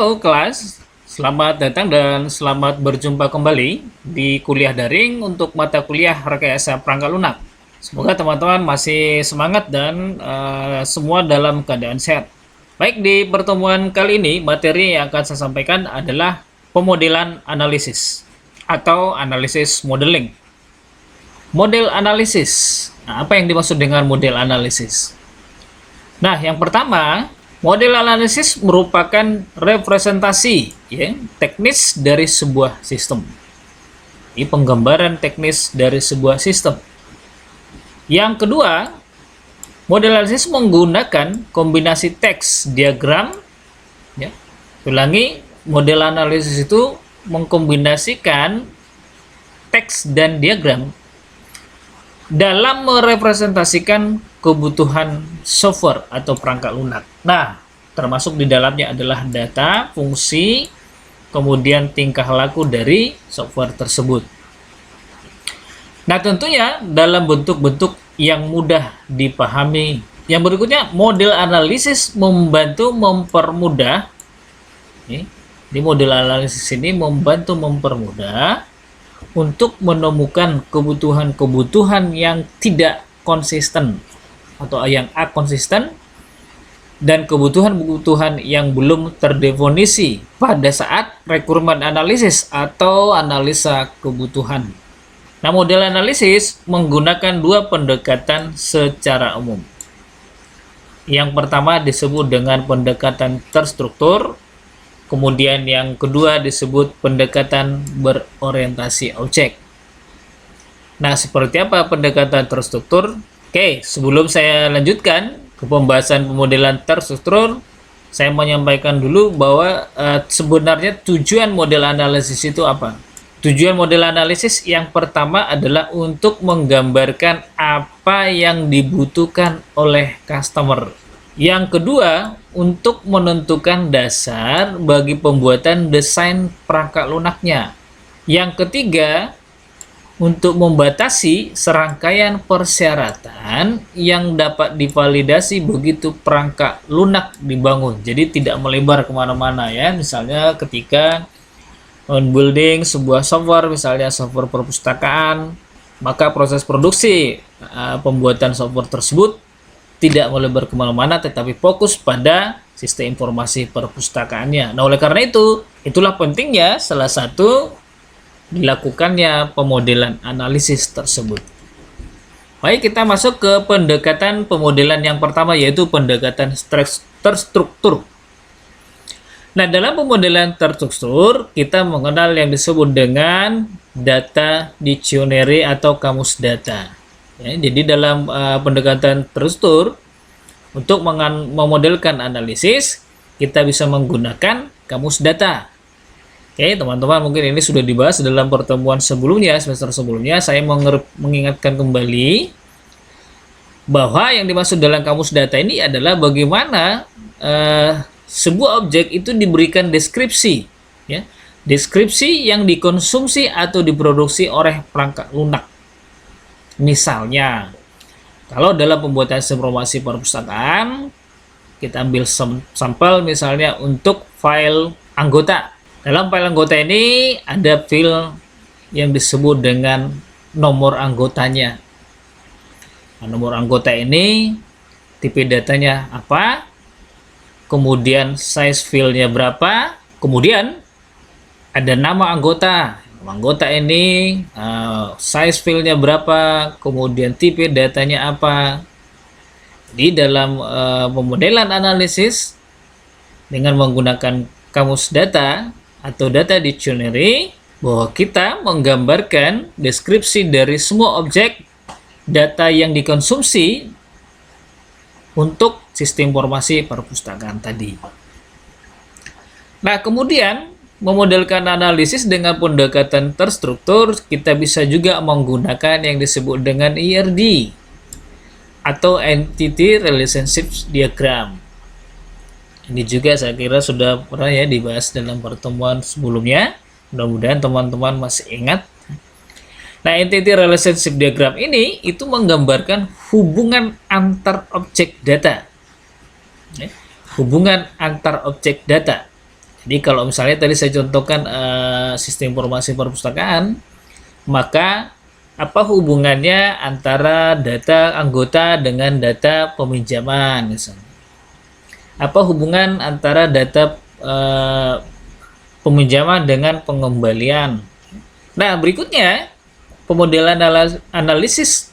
Halo kelas, selamat datang dan selamat berjumpa kembali di kuliah daring untuk mata kuliah Rekayasa Perangkat Lunak. Semoga teman-teman masih semangat dan semua dalam keadaan sehat. Baik, di pertemuan kali ini materi yang akan saya sampaikan adalah pemodelan analisis atau analisis modeling. Model analisis. Nah, apa yang dimaksud dengan model analisis? Nah, yang pertama, model analisis merupakan representasi teknis dari sebuah sistem. Ini penggambaran teknis dari sebuah sistem. Yang kedua, model analisis menggunakan kombinasi teks, diagram. Ulangi, model analisis itu mengkombinasikan teks dan diagram dalam merepresentasikan kebutuhan software atau perangkat lunak. Nah, termasuk di dalamnya adalah data, fungsi, kemudian tingkah laku dari software tersebut. Nah, tentunya dalam bentuk-bentuk yang mudah dipahami. Yang berikutnya, model analisis membantu mempermudah. Di model analisis ini membantu mempermudah untuk menemukan kebutuhan-kebutuhan yang tidak konsisten atau yang akonsisten dan kebutuhan-kebutuhan yang belum terdefinisi pada saat requirement analisis atau analisa kebutuhan. Nah, model analisis menggunakan dua pendekatan secara umum. Yang pertama disebut dengan pendekatan terstruktur, kemudian yang kedua disebut pendekatan berorientasi objek. Nah, seperti apa pendekatan terstruktur? Oke, sebelum saya lanjutkan ke pembahasan pemodelan terstruktur, saya menyampaikan dulu bahwa sebenarnya tujuan model analisis itu apa? Tujuan model analisis yang pertama adalah untuk menggambarkan apa yang dibutuhkan oleh customer. Yang kedua, untuk menentukan dasar bagi pembuatan desain perangkat lunaknya. Yang ketiga, untuk membatasi serangkaian persyaratan yang dapat divalidasi begitu perangkat lunak dibangun. Jadi tidak melebar kemana-mana ya. Misalnya ketika building sebuah software, misalnya software perpustakaan, maka proses produksi pembuatan software tersebut tidak melebar kemana-mana, tetapi fokus pada sistem informasi perpustakaannya. Nah, oleh karena itu, itulah pentingnya salah satu dilakukannya pemodelan analisis tersebut. Baik, kita masuk ke pendekatan pemodelan yang pertama, yaitu pendekatan terstruktur. Nah, dalam pemodelan terstruktur, kita mengenal yang disebut dengan data dictionary atau kamus data. Ya, jadi dalam pendekatan terstruktur, untuk memodelkan analisis, kita bisa menggunakan kamus data. Oke, teman-teman, mungkin ini sudah dibahas dalam pertemuan sebelumnya, semester sebelumnya. Saya mengingatkan kembali bahwa yang dimaksud dalam kamus data ini adalah bagaimana sebuah objek itu diberikan deskripsi, ya, deskripsi yang dikonsumsi atau diproduksi oleh perangkat lunak. Misalnya, kalau dalam pembuatan sistem informasi perpustakaan, kita ambil sampel misalnya untuk file anggota. Dalam file anggota ini ada file yang disebut dengan nomor anggotanya. Nah, nomor anggota ini tipe datanya apa, kemudian size filenya berapa, kemudian ada nama anggota. Anggota ini size filenya berapa, kemudian tipe datanya apa. Di dalam pemodelan analisis dengan menggunakan kamus data atau data dictionary, bahwa kita menggambarkan deskripsi dari semua objek data yang dikonsumsi untuk sistem informasi perpustakaan tadi. Nah, kemudian memodelkan analisis dengan pendekatan terstruktur, kita bisa juga menggunakan yang disebut dengan ERD atau Entity Relationship Diagram. Ini juga saya kira sudah pernah ya dibahas dalam pertemuan sebelumnya. Mudah-mudahan teman-teman masih ingat. Nah, Entity Relationship Diagram ini itu menggambarkan hubungan antar objek data. Hubungan antar objek data. Jadi kalau misalnya tadi saya contohkan sistem informasi perpustakaan, maka apa hubungannya antara data anggota dengan data peminjaman misalnya? Apa hubungan antara data peminjaman dengan pengembalian? Nah, berikutnya pemodelan analisis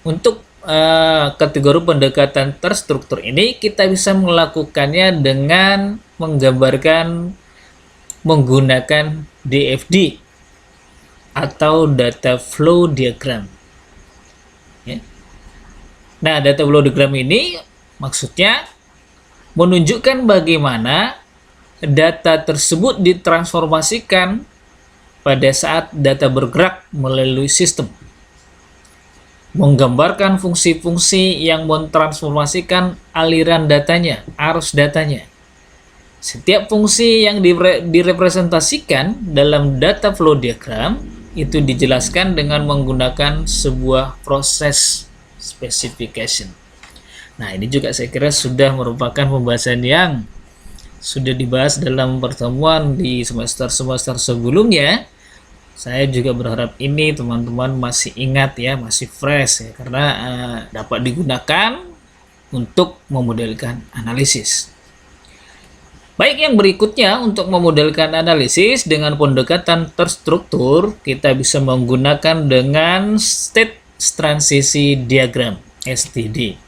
untuk kategori pendekatan terstruktur ini kita bisa melakukannya dengan menggambarkan menggunakan DFD atau data flow diagram. Ya. Nah, data flow diagram ini maksudnya menunjukkan bagaimana data tersebut ditransformasikan pada saat data bergerak melalui sistem. Menggambarkan fungsi-fungsi yang mentransformasikan aliran datanya, arus datanya. Setiap fungsi yang direpresentasikan dalam data flow diagram itu dijelaskan dengan menggunakan sebuah proses specification. Nah, ini juga saya kira sudah merupakan pembahasan yang sudah dibahas dalam pertemuan di semester-semester sebelumnya. Saya juga berharap ini teman-teman masih ingat ya, masih fresh ya, karena dapat digunakan untuk memodelkan analisis. Baik, yang berikutnya untuk memodelkan analisis dengan pendekatan terstruktur, kita bisa menggunakan dengan State Transition Diagram (STD).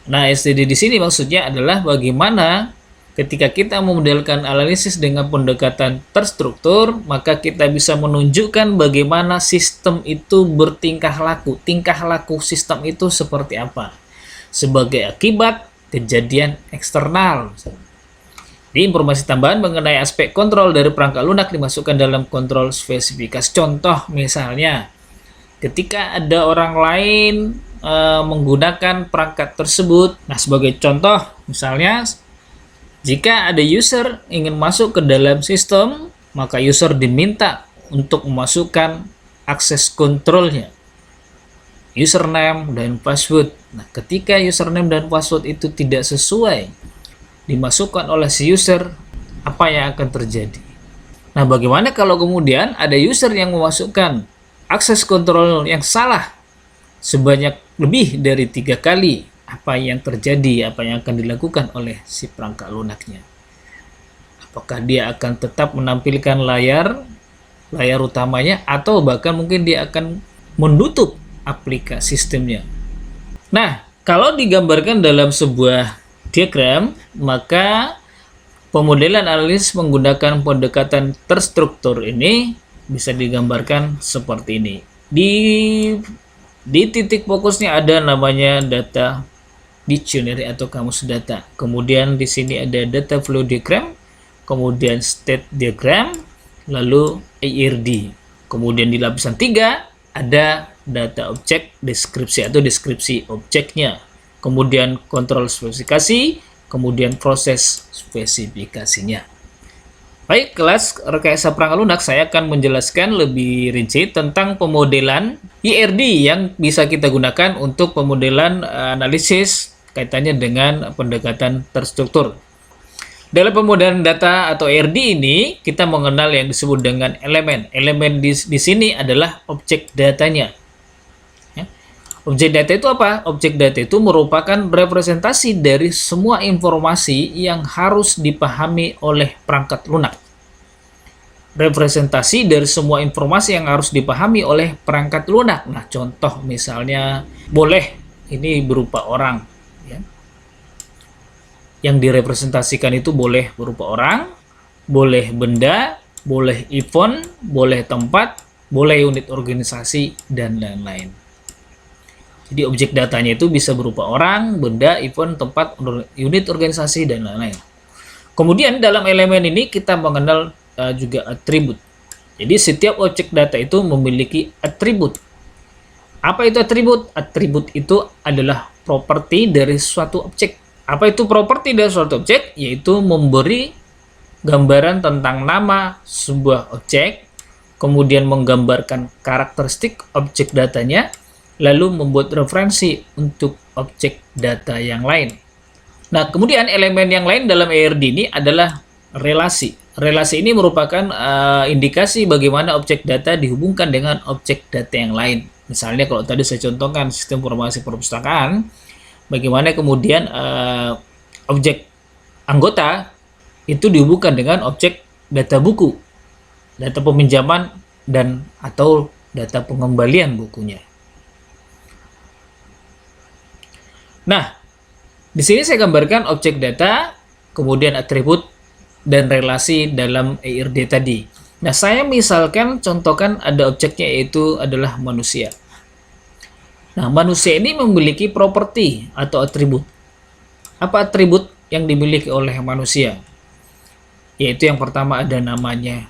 Nah, STD di sini maksudnya adalah bagaimana ketika kita memodelkan analisis dengan pendekatan terstruktur, maka kita bisa menunjukkan bagaimana sistem itu bertingkah laku. Tingkah laku sistem itu seperti apa? Sebagai akibat kejadian eksternal. Di informasi tambahan mengenai aspek kontrol dari perangkat lunak dimasukkan dalam kontrol spesifikasi. Contoh misalnya, ketika ada orang lain menggunakan perangkat tersebut. Nah, sebagai contoh misalnya, jika ada user ingin masuk ke dalam sistem, maka user diminta untuk memasukkan akses kontrolnya, username dan password. Nah, ketika username dan password itu tidak sesuai dimasukkan oleh si user, apa yang akan terjadi? Nah, bagaimana kalau kemudian ada user yang memasukkan akses kontrol yang salah sebanyak lebih dari 3 kali? Apa yang terjadi, apa yang akan dilakukan oleh si perangkat lunaknya? Apakah dia akan tetap menampilkan layar utamanya, atau bahkan mungkin dia akan menutup aplikasi sistemnya? Nah, kalau digambarkan dalam sebuah diagram, maka pemodelan analisis menggunakan pendekatan terstruktur ini bisa digambarkan seperti ini. Di titik fokusnya ada namanya data dictionary atau kamus data. Kemudian di sini ada data flow diagram, kemudian state diagram, lalu ARD. Kemudian di lapisan 3 ada data objek deskripsi atau deskripsi objeknya. Kemudian kontrol spesifikasi, kemudian proses spesifikasinya. Baik, kelas rekayasa perangkat lunak saya akan menjelaskan lebih rinci tentang pemodelan IRD yang bisa kita gunakan untuk pemodelan analisis kaitannya dengan pendekatan terstruktur. Dalam pemodelan data atau IRD ini, kita mengenal yang disebut dengan elemen. Elemen di sini adalah objek datanya. Objek data itu apa? Objek data itu merupakan representasi dari semua informasi yang harus dipahami oleh perangkat lunak. Representasi dari semua informasi yang harus dipahami oleh perangkat lunak. Nah, contoh misalnya, boleh ini berupa orang. Ya. Yang direpresentasikan itu boleh berupa orang, boleh benda, boleh event, boleh tempat, boleh unit organisasi, dan lain-lain. Jadi objek datanya itu bisa berupa orang, benda, event, tempat, unit organisasi, dan lain-lain. Kemudian dalam elemen ini kita mengenal juga atribut. Jadi setiap objek data itu memiliki atribut. Apa itu atribut? Atribut itu adalah properti dari suatu objek. Apa itu properti dari suatu objek? Yaitu memberi gambaran tentang nama sebuah objek, kemudian menggambarkan karakteristik objek datanya, lalu membuat referensi untuk objek data yang lain. Nah, kemudian elemen yang lain dalam ARD ini adalah relasi. Relasi ini merupakan indikasi bagaimana objek data dihubungkan dengan objek data yang lain. Misalnya kalau tadi saya contohkan sistem informasi perpustakaan, bagaimana kemudian objek anggota itu dihubungkan dengan objek data buku, data peminjaman, dan atau data pengembalian bukunya. Nah, di sini saya gambarkan objek data, kemudian atribut dan relasi dalam ERD tadi. Nah, saya misalkan contohkan ada objeknya yaitu adalah manusia. Nah, manusia ini memiliki properti atau atribut. Apa atribut yang dimiliki oleh manusia? Yaitu yang pertama ada namanya,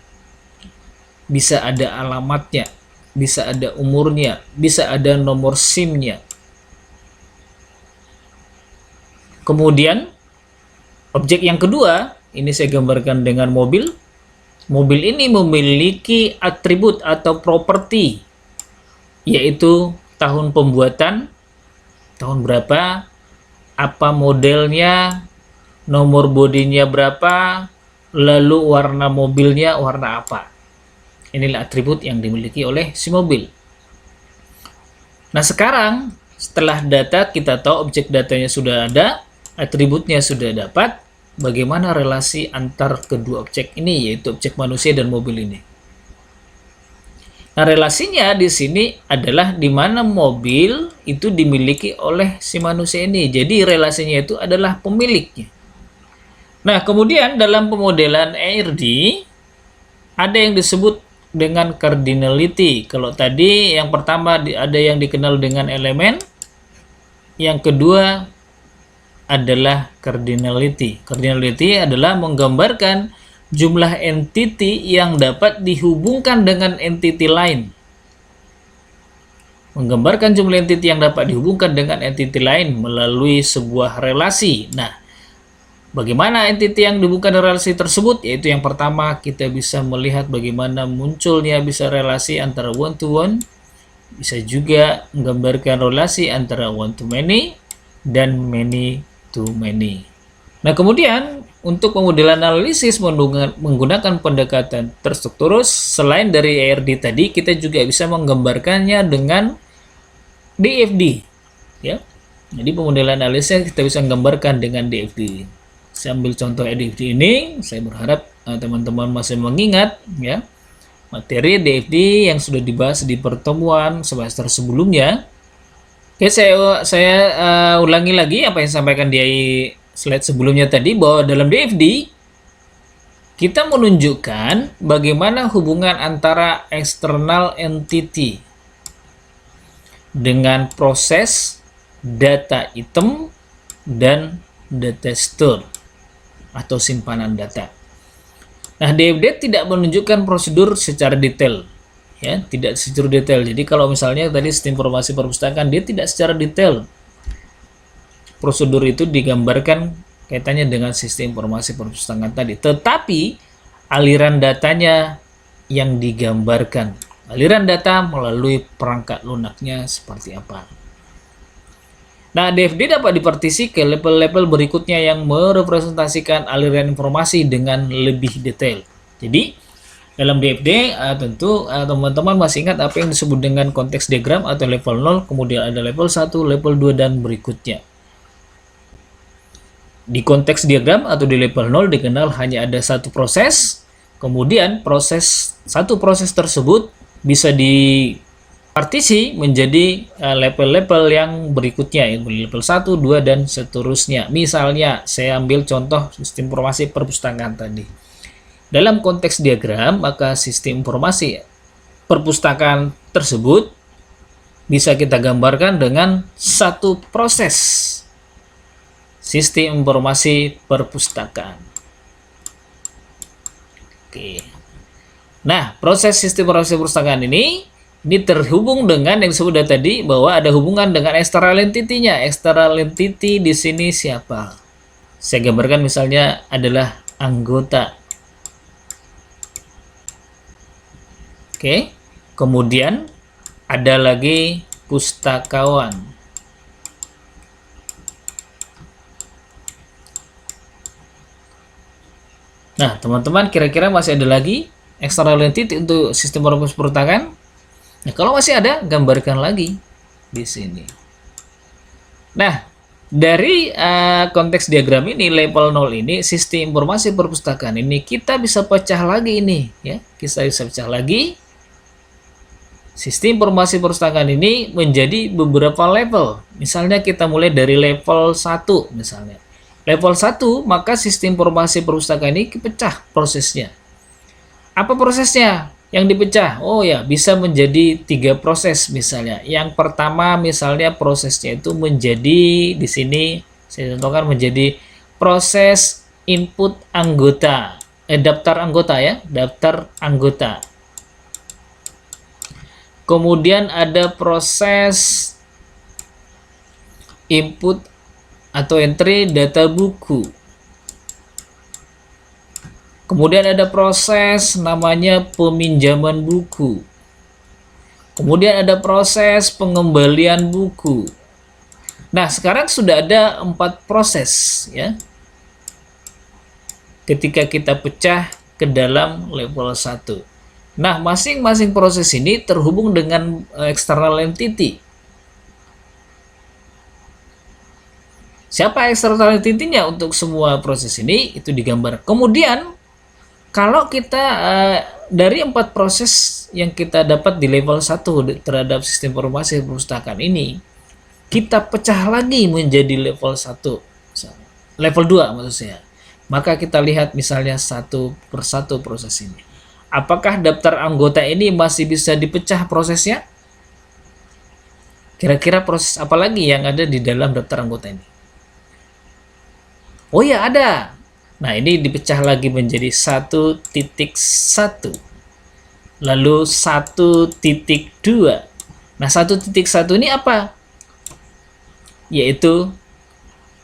bisa ada alamatnya, bisa ada umurnya, bisa ada nomor SIM-nya. Kemudian objek yang kedua, ini saya gambarkan dengan mobil. Mobil ini memiliki atribut atau properti, yaitu tahun pembuatan, tahun berapa, apa modelnya, nomor bodinya berapa, lalu warna mobilnya warna apa. Inilah atribut yang dimiliki oleh si mobil. Nah, sekarang setelah data kita tahu objek datanya sudah ada, atributnya sudah dapat, bagaimana relasi antar kedua objek ini, yaitu objek manusia dan mobil ini. Nah, relasinya di sini adalah di mana mobil itu dimiliki oleh si manusia ini. Jadi relasinya itu adalah pemiliknya. Nah, kemudian dalam pemodelan ERD ada yang disebut dengan cardinality. Kalau tadi yang pertama ada yang dikenal dengan elemen, yang kedua adalah cardinality. Cardinality adalah menggambarkan jumlah entity yang dapat dihubungkan dengan entity lain. Menggambarkan jumlah entity yang dapat dihubungkan dengan entity lain melalui sebuah relasi. Nah, bagaimana entity yang dihubungkan dengan relasi tersebut? Yaitu yang pertama kita bisa melihat bagaimana munculnya bisa relasi antara one to one, bisa juga menggambarkan relasi antara one to many dan many to many. Nah, kemudian untuk pemodelan analisis menggunakan pendekatan terstrukturus, selain dari ERD tadi, kita juga bisa menggambarkannya dengan DFD. Ya, jadi pemodelan analisis kita bisa menggambarkan dengan DFD. Saya ambil contoh DFD ini, saya berharap teman-teman masih mengingat ya materi DFD yang sudah dibahas di pertemuan semester sebelumnya. Oke, saya ulangi lagi apa yang disampaikan di slide sebelumnya tadi, bahwa dalam DFD kita menunjukkan bagaimana hubungan antara external entity dengan proses data item dan data store atau simpanan data. Nah, DFD tidak menunjukkan prosedur secara detail. Ya, tidak secara detail. Jadi kalau misalnya tadi sistem informasi perpustakaan, dia tidak secara detail. Prosedur itu digambarkan kaitannya dengan sistem informasi perpustakaan tadi. Tetapi aliran datanya yang digambarkan. Aliran data melalui perangkat lunaknya seperti apa. Nah, DFD dapat dipartisi ke level-level berikutnya yang merepresentasikan aliran informasi dengan lebih detail. Jadi dalam DFD tentu teman-teman masih ingat apa yang disebut dengan konteks diagram atau level 0, kemudian ada level 1, level 2, dan berikutnya. Di konteks diagram atau di level 0 dikenal hanya ada satu proses, kemudian satu proses tersebut bisa dipartisi menjadi level-level yang berikutnya, yaitu level 1, 2, dan seterusnya. Misalnya saya ambil contoh sistem informasi perpustakaan tadi. Dalam konteks diagram, maka sistem informasi perpustakaan tersebut bisa kita gambarkan dengan satu proses sistem informasi perpustakaan. Oke. Nah, proses sistem informasi perpustakaan ini terhubung dengan yang disebut tadi, bahwa ada hubungan dengan external entity-nya. External entity di sini siapa? Saya gambarkan misalnya adalah anggota. Oke, kemudian ada lagi pustakawan. Nah, teman-teman kira-kira masih ada lagi external entity untuk sistem informasi perpustakaan? Nah, kalau masih ada, gambarkan lagi di sini. Nah, dari konteks diagram ini, level 0 ini, sistem informasi perpustakaan ini, kita bisa pecah lagi ini, ya. Kita bisa pecah lagi. Sistem informasi perpustakaan ini menjadi beberapa level. Misalnya kita mulai dari level 1 misalnya. Level 1, maka sistem informasi perpustakaan ini dipecah prosesnya. Apa prosesnya yang dipecah? Oh ya, bisa menjadi 3 proses misalnya. Yang pertama misalnya prosesnya itu menjadi di sini saya contohkan menjadi proses input anggota, daftar anggota ya, daftar anggota. Kemudian ada proses input atau entry data buku. Kemudian ada proses namanya peminjaman buku. Kemudian ada proses pengembalian buku. Nah, sekarang sudah ada 4 proses ya. Ketika kita pecah ke dalam level 1. Nah, masing-masing proses ini terhubung dengan external entity. Siapa external entity-nya untuk semua proses ini? Itu digambar. Kemudian, kalau kita dari 4 proses yang kita dapat di level 1 terhadap sistem informasi perpustakaan ini, kita pecah lagi menjadi level 1. Level 2 maksud saya. Maka kita lihat misalnya satu persatu proses ini. Apakah daftar anggota ini masih bisa dipecah prosesnya? Kira-kira proses apa lagi yang ada di dalam daftar anggota ini? Oh ya, ada. Nah, ini dipecah lagi menjadi 1.1. Lalu 1.2. Nah, 1.1 ini apa? Yaitu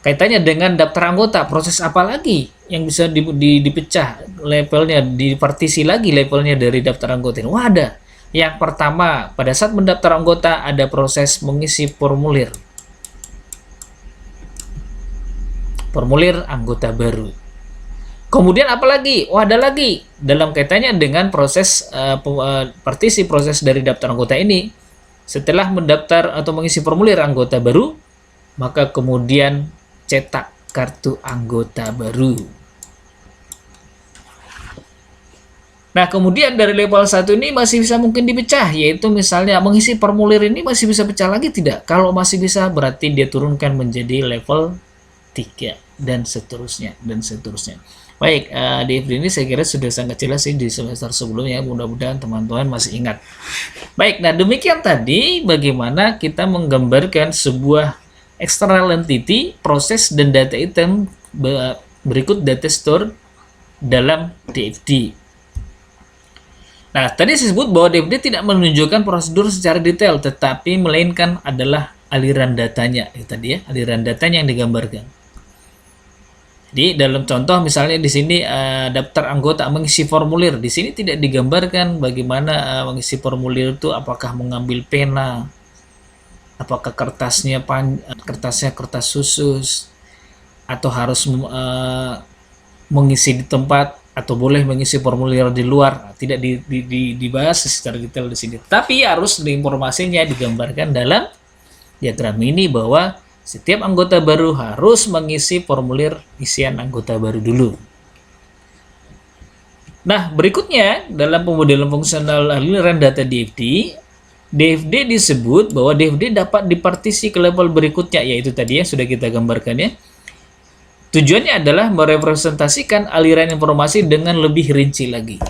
kaitannya dengan daftar anggota. Proses apa lagi yang bisa dipecah levelnya, dipartisi lagi levelnya dari daftar anggota ini? Wah, ada. Yang pertama, pada saat mendaftar anggota ada proses mengisi formulir. Formulir anggota baru. Kemudian apa lagi? Oh, ada lagi dalam kaitannya dengan proses partisi proses dari daftar anggota ini. Setelah mendaftar atau mengisi formulir anggota baru, maka kemudian cetak kartu anggota baru. Nah, kemudian dari level 1 ini masih bisa mungkin dipecah, yaitu misalnya mengisi formulir ini masih bisa pecah lagi tidak? Kalau masih bisa, berarti dia turunkan menjadi level 3 dan seterusnya dan seterusnya. Baik, di ini saya kira sudah sangat jelas sih di semester sebelumnya. Mudah-mudahan teman-teman masih ingat. Baik, nah demikian tadi bagaimana kita menggambarkan sebuah external entity, proses dan data item berikut data store dalam DFD. Nah, tadi saya sebut bahwa DFD tidak menunjukkan prosedur secara detail, tetapi melainkan adalah aliran datanya. Itu tadi ya, aliran datanya yang digambarkan. Jadi dalam contoh misalnya di sini daftar anggota mengisi formulir, di sini tidak digambarkan bagaimana mengisi formulir itu, apakah mengambil pena, apakah kertasnya kertas khusus, atau harus mengisi di tempat, atau boleh mengisi formulir di luar. Tidak dibahas secara detail di sini. Tapi harus informasinya digambarkan dalam diagram ini bahwa setiap anggota baru harus mengisi formulir isian anggota baru dulu. Nah, berikutnya dalam pemodelan fungsional aliran data DFD disebut bahwa DFD dapat dipartisi ke level berikutnya, yaitu tadi yang sudah kita gambarkan ya. Tujuannya adalah merepresentasikan aliran informasi dengan lebih rinci lagi.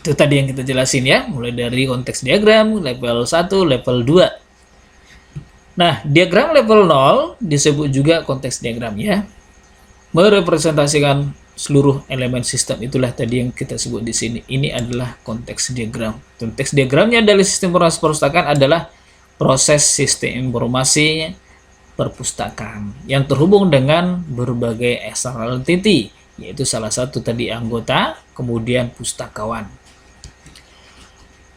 Itu tadi yang kita jelasin ya, mulai dari konteks diagram, level 1, level 2. Nah, diagram level 0 disebut juga konteks diagram ya. Merepresentasikan seluruh elemen sistem, itulah tadi yang kita sebut di sini. Ini adalah konteks diagram. Konteks diagramnya dari sistem informasi perpustakaan adalah proses sistem informasi perpustakaan yang terhubung dengan berbagai external entity, yaitu salah satu tadi anggota, kemudian pustakawan.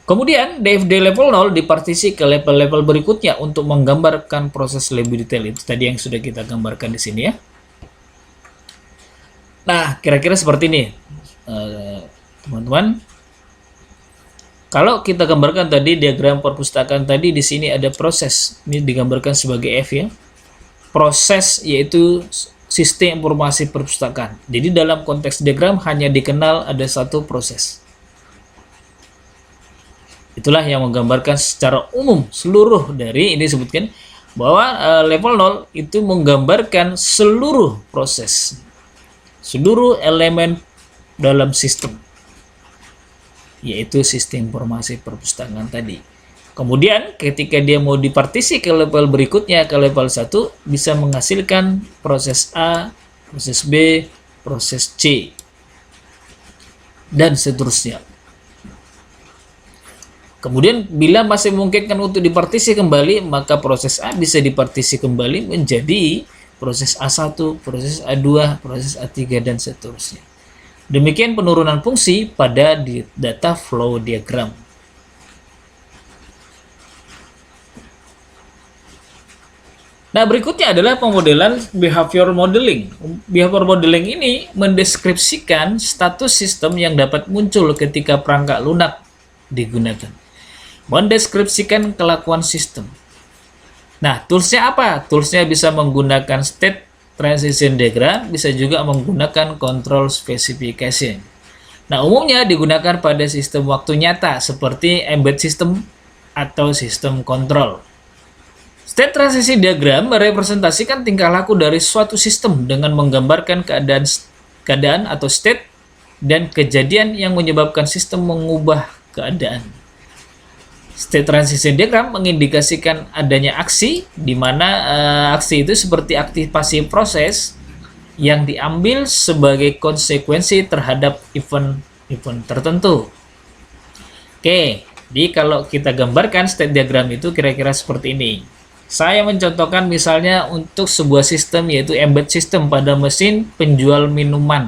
Kemudian DFD level 0 dipartisi ke level-level berikutnya untuk menggambarkan proses lebih detail. Itu tadi yang sudah kita gambarkan di sini ya. Nah, kira-kira seperti ini teman-teman. Kalau kita gambarkan tadi diagram perpustakaan tadi, di sini ada proses. Ini digambarkan sebagai F ya. Proses yaitu sistem informasi perpustakaan. Jadi dalam konteks diagram hanya dikenal ada satu proses. Itulah yang menggambarkan secara umum seluruh dari ini disebutkan bahwa level 0 itu menggambarkan seluruh proses, seluruh elemen dalam sistem, yaitu sistem informasi perpustakaan tadi. Kemudian ketika dia mau dipartisi ke level berikutnya, ke level 1, bisa menghasilkan proses A, proses B, proses C, dan seterusnya. Kemudian bila masih memungkinkan untuk dipartisi kembali, maka proses A bisa dipartisi kembali menjadi proses A1, proses A2, proses A3, dan seterusnya. Demikian penurunan fungsi pada data flow diagram. Nah, berikutnya adalah pemodelan behavior modeling. Behavior modeling ini mendeskripsikan status sistem yang dapat muncul ketika perangkat lunak digunakan. Mendeskripsikan kelakuan sistem. Nah, toolsnya apa? Toolsnya bisa menggunakan state transition diagram, bisa juga menggunakan control specification. Nah, umumnya digunakan pada sistem waktu nyata seperti embedded system atau sistem kontrol. State transition diagram merepresentasikan tingkah laku dari suatu sistem dengan menggambarkan keadaan atau state dan kejadian yang menyebabkan sistem mengubah keadaan. State transition diagram mengindikasikan adanya aksi, di mana aksi itu seperti aktivasi proses yang diambil sebagai konsekuensi terhadap event tertentu. Oke, jadi kalau kita gambarkan state diagram itu kira-kira seperti ini. Saya mencontohkan misalnya untuk sebuah sistem yaitu embedded system pada mesin penjual minuman.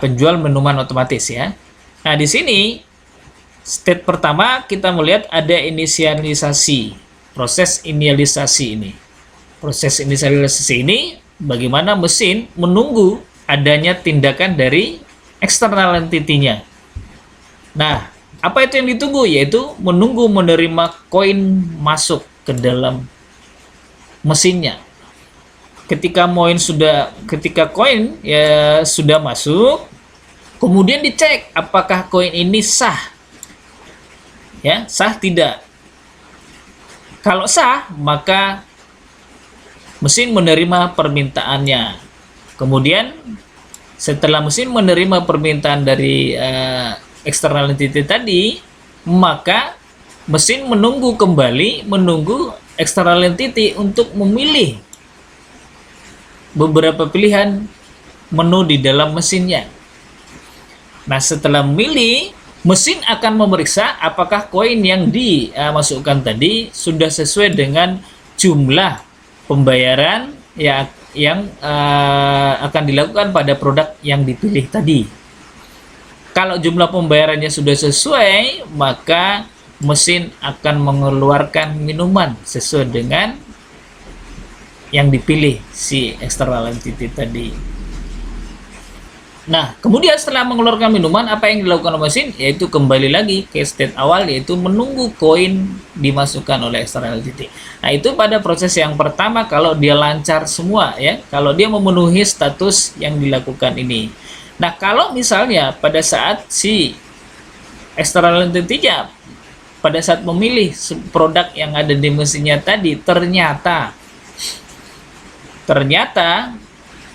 Penjual minuman otomatis ya. Nah, di sini state pertama kita melihat ada inisialisasi, proses inisialisasi ini. Proses inisialisasi ini bagaimana mesin menunggu adanya tindakan dari eksternal entity-nya. Nah, apa itu yang ditunggu? Yaitu menunggu menerima koin masuk ke dalam mesinnya. Ketika koin ya sudah masuk, kemudian dicek apakah koin ini sah. Ya, sah tidak. Kalau sah, maka mesin menerima permintaannya. Kemudian setelah mesin menerima permintaan dari external entity tadi, maka mesin menunggu external entity untuk memilih beberapa pilihan menu di dalam mesinnya. Nah, setelah memilih, mesin akan memeriksa apakah koin yang dimasukkan tadi sudah sesuai dengan jumlah pembayaran yang akan dilakukan pada produk yang dipilih tadi. Kalau jumlah pembayarannya sudah sesuai, maka mesin akan mengeluarkan minuman sesuai dengan yang dipilih si external entity tadi. Nah, kemudian setelah mengeluarkan minuman, apa yang dilakukan mesin? Yaitu kembali lagi ke state awal, yaitu menunggu koin dimasukkan oleh external entity. Nah, itu pada proses yang pertama kalau dia lancar semua ya, kalau dia memenuhi status yang dilakukan ini. Nah, kalau misalnya pada saat si external entity-nya pada saat memilih produk yang ada di mesinnya tadi, ternyata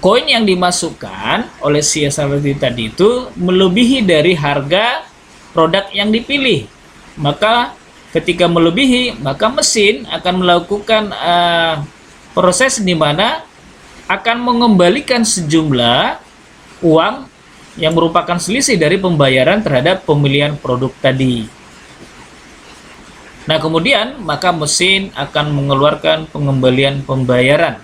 koin yang dimasukkan oleh si external entity tadi itu melebihi dari harga produk yang dipilih. Maka ketika melebihi, maka mesin akan melakukan proses di mana akan mengembalikan sejumlah uang yang merupakan selisih dari pembayaran terhadap pemilihan produk tadi. Nah, kemudian maka mesin akan mengeluarkan pengembalian pembayaran.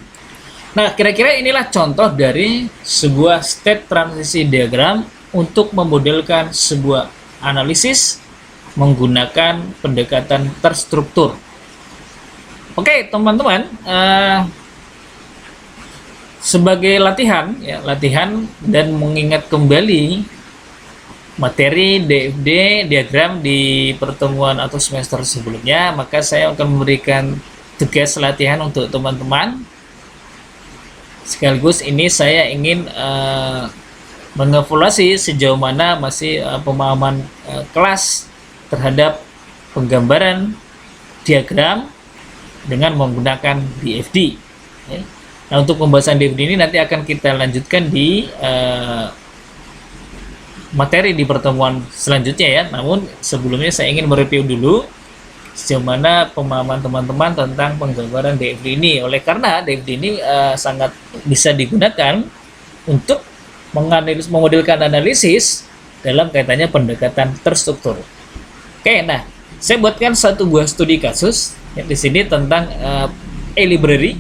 Nah, kira-kira inilah contoh dari sebuah state transition diagram untuk memodelkan sebuah analisis menggunakan pendekatan terstruktur. Oke, teman-teman, sebagai latihan ya, latihan dan mengingat kembali materi DFD diagram di pertemuan atau semester sebelumnya, maka saya akan memberikan tugas latihan untuk teman-teman. Sekaligus ini saya ingin mengevaluasi sejauh mana masih pemahaman kelas terhadap penggambaran diagram dengan menggunakan DFD. Ya. Nah, untuk pembahasan DFD ini nanti akan kita lanjutkan di materi di pertemuan selanjutnya ya. Namun sebelumnya saya ingin mereview dulu sejauh mana pemahaman teman-teman tentang penggambaran DFD ini. Oleh karena DFD ini sangat bisa digunakan untuk memodelkan analisis dalam kaitannya pendekatan terstruktur. Oke, nah saya buatkan satu buah studi kasus ya, di sini tentang e-library,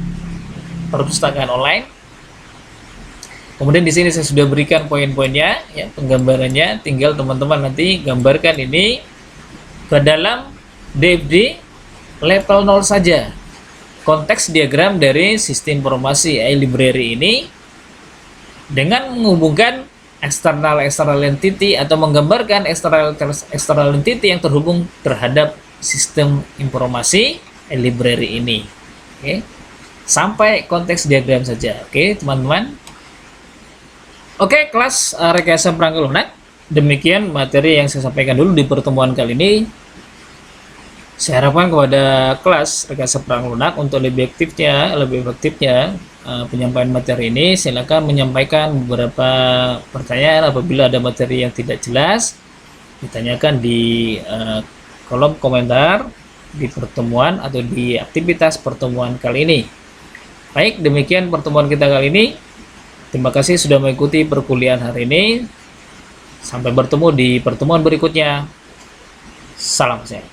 perpustakaan online. Kemudian di sini saya sudah berikan poin-poinnya, ya, penggambarannya. Tinggal teman-teman nanti gambarkan ini ke dalam DFD level 0 saja. Konteks diagram dari sistem informasi e-library ini dengan menghubungkan external entity atau menggambarkan external entity yang terhubung terhadap sistem informasi e-library ini. Oke. Sampai konteks diagram saja. Oke, teman-teman. Oke, kelas rekayasa perangkat lunak. Demikian materi yang saya sampaikan dulu di pertemuan kali ini. Saya harapkan kepada kelas rekayasa perangkat lunak untuk lebih efektifnya penyampaian materi ini, silakan menyampaikan beberapa pertanyaan apabila ada materi yang tidak jelas, ditanyakan di kolom komentar di pertemuan atau di aktivitas pertemuan kali ini. Baik, demikian pertemuan kita kali ini. Terima kasih sudah mengikuti perkuliahan hari ini. Sampai bertemu di pertemuan berikutnya. Salam sehat.